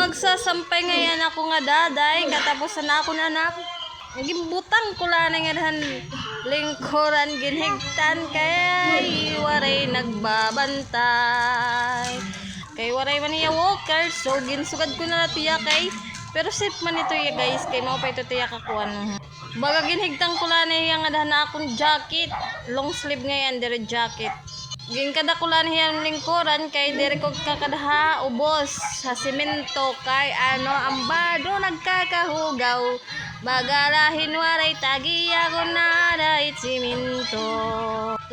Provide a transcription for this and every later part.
magsasampay ngayon ako nga daday, katapusan na ako na anak. Naging butang ko lang nga dahan lingkuran ginhigtan kay waray nagbabantay. Kay waray man niya walker, so ginsugad ko na tiya kay. Pero safe man ito ya guys, kay mao pa ito tiya kakuan. Baga ginhigtan ko lang niya nga dahan na akong jacket, long sleeve ngayon dire jacket. Ginkada ko lang hiyang lingkuran kay dire ko kakadaha ubos sa simento kay ano ambado nagkakahugaw bagalahin waray tagiya ko na dahit simento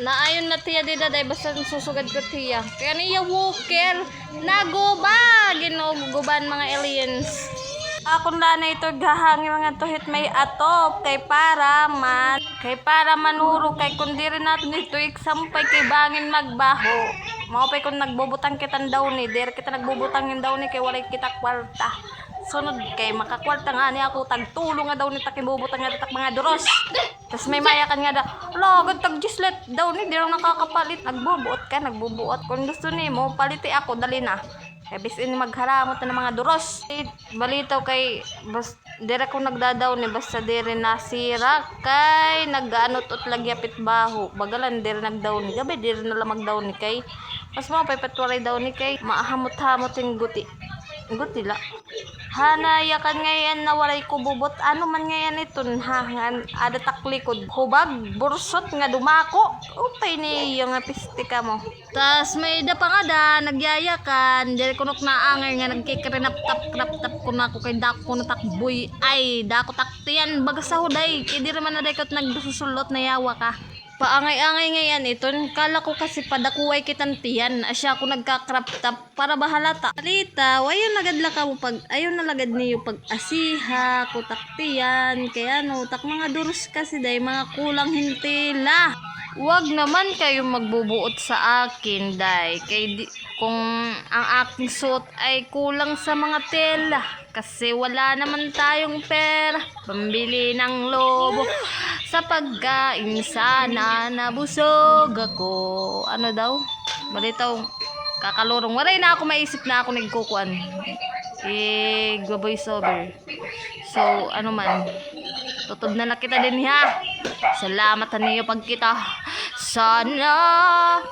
naayon na tiya di daday basta susugad ko tiya kaya niya walker naguba ginuguban mga aliens. Akong lana ito gahangin mga tuhit may atop kay para manuro kay kundi rin natin ito iksampay kay bangin magbaho. Mao pay kung nagbubutang kitan daw ni, der kita nagbubutangin daw ni kay walay kita kwarta. Sunod kay makakwarta nga ni ako tagtulong nga daw ni takibubutang nga tak mga duros. Tas may mayakan nga da, lo gud tag gislet daw ni di raw nakakapalit. Nagbubuot kung gusto nimo paliti ako dali na. Kaya bisin magharamot na ng mga duros. Balitaw kay dire ko nagdadaw ni basta dire nasira kay nagaanot-ot lagyapit baho. Bagalan dire nagdaw ni gabi dire na lamag daw ni kay mas mo pay patwaray daw ni kay maahamot-hamotin guti. Guti la. Hanayakan ngayon na walay kububot ano man ngayon ito hangan ada taklikod hubag bursot nga dumako upay ni yung pistika mo tas may da pa nga da nagyayakan diri kunok na angay nga nagkikrinap tap ko na ako kay dako na takboy ay dako taktiyan baga sa huday kay diri man na daykot nagsusulot na yawa ka paangay-angay ngayon ito kala ko kasi padakuway kitang tiyan asya ako nagka-crop top para bahalata alita wayon nagadla ka mo pag ayon nalagad niyo pag asiha kutak tiyan kaya no tak mga duros kasi day mga kulang hintila wag naman kayo magbubuot sa akin day kay kung ang aking suot ay kulang sa mga tela kasi wala naman tayong pera pambili ng lobo sa pagkain sana nabusog ako. Ano daw? Balitaw, kakalurong. Waray na ako maisip na ako nagkukuan. Voice over. So, ano man. Tutob na nakita din ha. Salamat na niyo pagkita. Sana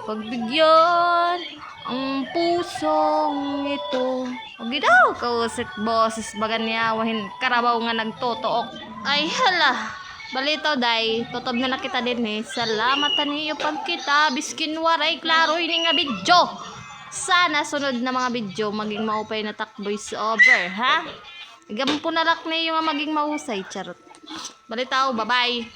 pagbigyan ang pusong ito. Huwag daw, kausit boses bagan niya. Wahin karabaw nga nagtotook. Ay hala. Balito day, tutob na nakita din eh. Salamat niyo pagkita. Biskin waray klaro ini nga video. Sana sunod na mga video maging maupay na voice over, ha? Gampo na rak niyo nga maging mahusay, charot. Balitaw, bye-bye.